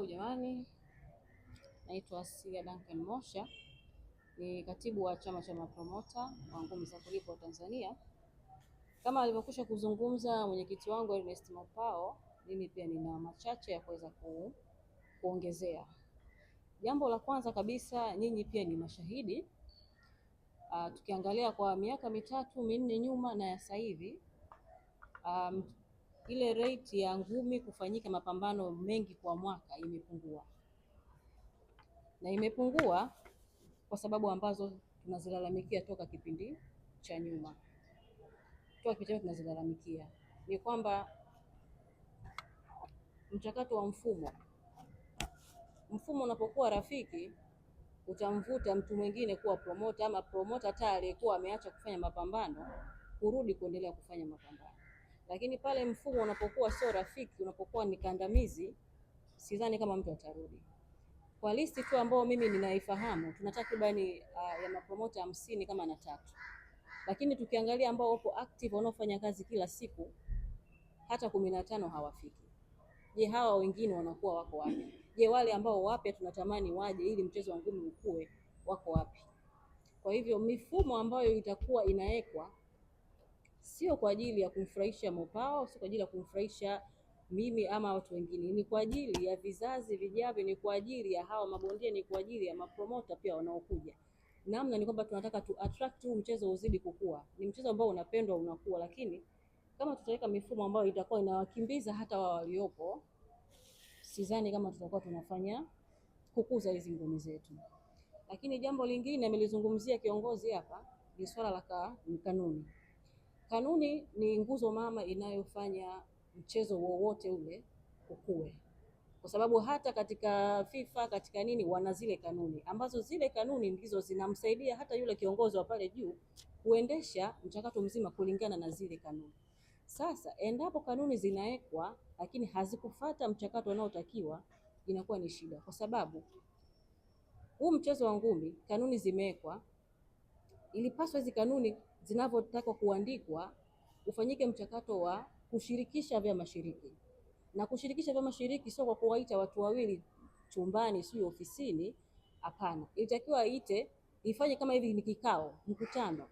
Jamani, naitwa Sia Duncan Mosha, ni katibu wa chama cha mapromota wa ngumi za kulipwa Tanzania. Kama alivyokwisha kuzungumza mwenyekiti wangu Ernest Mopao, mimi pia nina machache ya kuweza kuongezea. Jambo la kwanza kabisa, nyinyi pia ni mashahidi. Tukiangalia kwa miaka mitatu minne nyuma na ya sasa hivi, ile rate ya ngumi kufanyika mapambano mengi kwa mwaka imepungua. Na imepungua kwa sababu ambazo tunazilalamikia toka kipindi cha nyuma. Tunazilalamikia ni kwamba mchakato wa mfumo unapokuwa rafiki, utamvuta mtu mwingine kuwa promoter, ama promoter hata aliyekuwa ameacha kufanya mapambano kurudi kuendelea kufanya mapambano. Lakini pale mfumo unapokuwa sio rafiki, unapokuwa ni kandamizi, sidhani kama mtu atarudi. Kwa listi tu ambao mimi ninaifahamu, tuna takribani ya mapromota 50 kama na 3. Lakini tukiangalia ambao wapo active wanaofanya kazi kila siku, hata 15 hawafiki. Je, hawa wengine wanakuwa wako wapi? Je, wale ambao wapya tunatamani waje ili mchezo wa ngumi ukue, wako wapi? Kwa hivyo mifumo ambayo itakuwa inawekwa sio kwa ajili ya kumfurahisha Mopao, sio kwa ajili ya kumfurahisha mimi ama watu wengine, ni kwa ajili ya vizazi vijavyo, ni kwa ajili ya hawa mabondia, ni kwa ajili ya mapromota pia wanaokuja. Namna ni kwamba tunataka tu attract huu mchezo uzidi kukua. Ni mchezo ambao unapendwa, unakuwa, lakini kama tutaweka mifumo ambayo itakuwa inawakimbiza hata wao waliopo, sidhani kama tutakuwa tunafanya kukuza hizi ngumi zetu. Lakini jambo lingine amelizungumzia kiongozi hapa ni swala la kanuni. Kanuni ni nguzo mama inayofanya mchezo wowote ule ukue, kwa sababu hata katika FIFA katika nini wana zile kanuni ambazo zile kanuni ndizo zinamsaidia hata yule kiongozi wa pale juu kuendesha mchakato mzima kulingana na zile kanuni. Sasa endapo kanuni zinawekwa lakini hazikufuata mchakato unaotakiwa, inakuwa ni shida, kwa sababu huu mchezo wa ngumi kanuni zimewekwa, ilipaswa hizi kanuni zinavyotakwa kuandikwa ufanyike mchakato wa kushirikisha vyama shiriki. Na kushirikisha vyama shiriki sio kwa kuwaita watu wawili chumbani sio ofisini, hapana. Ilitakiwa ifanye kama hivi, ni kikao, mkutano,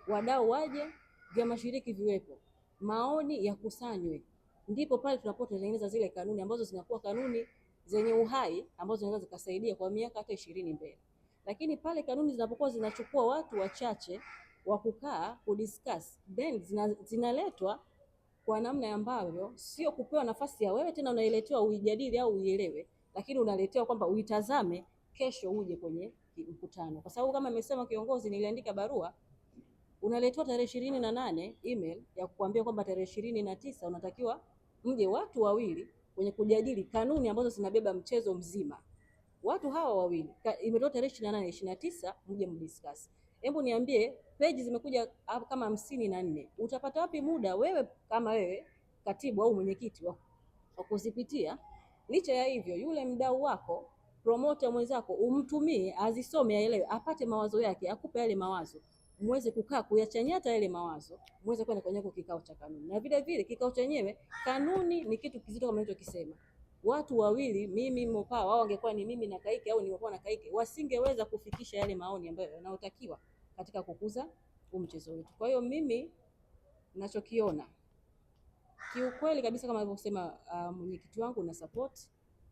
wadau waje, vyama shiriki viwepo, maoni yakusanywe, ndipo pale tunapotengeneza zile kanuni ambazo zinakuwa kanuni zenye uhai ambazo zinaweza zikasaidia kwa miaka hata 20 mbele. Lakini pale kanuni zinapokuwa zinachukua watu wachache wa kukaa kudiscuss, then zinaletwa kwa namna ambayo sio kupewa nafasi ya wewe tena unailetewa uijadili au uielewe, lakini unaletewa kwamba uitazame kesho uje kwenye mkutano. Kwa sababu kama nimesema kiongozi, niliandika barua, unaletewa tarehe 28 email ya kukuambia kwamba tarehe 29 unatakiwa mje watu wawili kwenye kujadili kanuni ambazo zinabeba mchezo mzima. Watu hawa wawili imetoka tarehe 28 29 mje mdiscuss. Hebu niambie, page zimekuja kama 54. Utapata wapi muda wewe kama wewe katibu au mwenyekiti wa kuzipitia? Licha ya hivyo, yule mdau wako, promoter mwenzako, umtumie azisome, aelewe, apate mawazo yake, akupe yale mawazo, muweze kukaa kuyachanyata yale mawazo, muweze kwenda kwenye kikao cha kanuni. Na vile vile kikao chenyewe, kanuni ni kitu kizito kama nilichokisema. Watu wawili, mimi Mopao, wao wangekuwa ni mimi na Kaike au ni Mopao na Kaike, wasingeweza kufikisha yale maoni ambayo yanayotakiwa katika kukuza mchezo wetu. Kwa hiyo mimi ninachokiona kiukweli kabisa, kama alivyosema mwenyekiti wangu, na support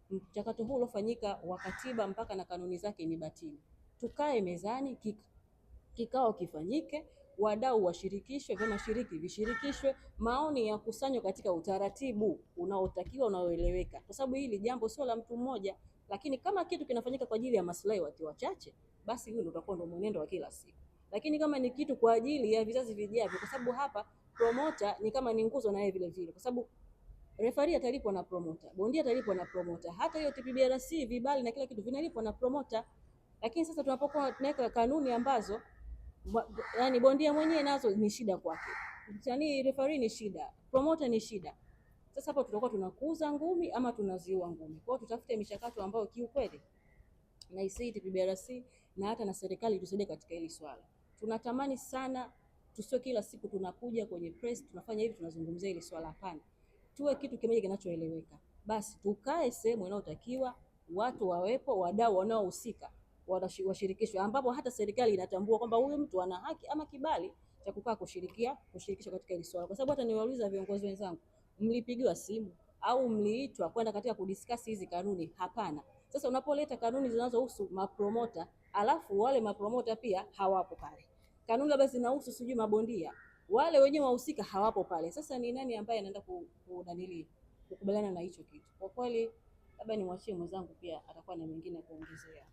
mchakato huu uliofanyika wa katiba mpaka na kanuni zake ni batili. Tukae mezani, kikao kifanyike, wadau washirikishwe, vyama shiriki vishirikishwe, maoni ya kusanywa katika utaratibu unaotakiwa, unaoeleweka, kwa sababu hili jambo sio la mtu mmoja. Lakini kama kitu kinafanyika kwa ajili ya maslahi watu wachache, basi huo ndio utakuwa ndio mwenendo wa kila siku. Lakini kama ni kitu kwa ajili ya vizazi vijavyo, kwa sababu hapa promoter ni kama ni nguzo na yeye vile vile, kwa sababu referee atalipwa na promoter, bondia atalipwa na promoter, hata hiyo TPBRC vibali na kila kitu vinalipwa na promoter. Lakini sasa tunapokuwa tunaweka kanuni ambazo yani bondia mwenyewe nazo ni shida kwake, yani referee ni shida, promoter ni shida, sasa hapo tutakuwa tunakuza ngumi ama tunaziua ngumi. Kwa hiyo tutafute michakato ambayo kiukweli na TPBRC na hata na serikali tusaidie katika hili swala. Tunatamani sana tusio kila siku tunakuja kwenye press tunafanya hivi tunazungumzia hili swala, hapana. Tuwe kitu kimoja kinachoeleweka. basi tukae sehemu inayotakiwa, watu wawepo, wadau wanaohusika washirikishwe, ambapo hata serikali inatambua kwamba huyu mtu ana haki ama kibali cha kukaa kushirikishwa katika hili swala. Kwa sababu hata niwauliza viongozi wenzangu, mlipigiwa simu au mliitwa kwenda katika kudiscuss hizi kanuni? Hapana. Sasa unapoleta kanuni zinazohusu mapromota alafu wale mapromota pia hawapo pale, kanuni labda zinahusu sijui mabondia, wale wenyewe wahusika hawapo pale, sasa ni nani ambaye anaenda kukubaliana na hicho kitu? Kwa kweli labda nimwachie mwenzangu, pia atakuwa na mengine kuongezea.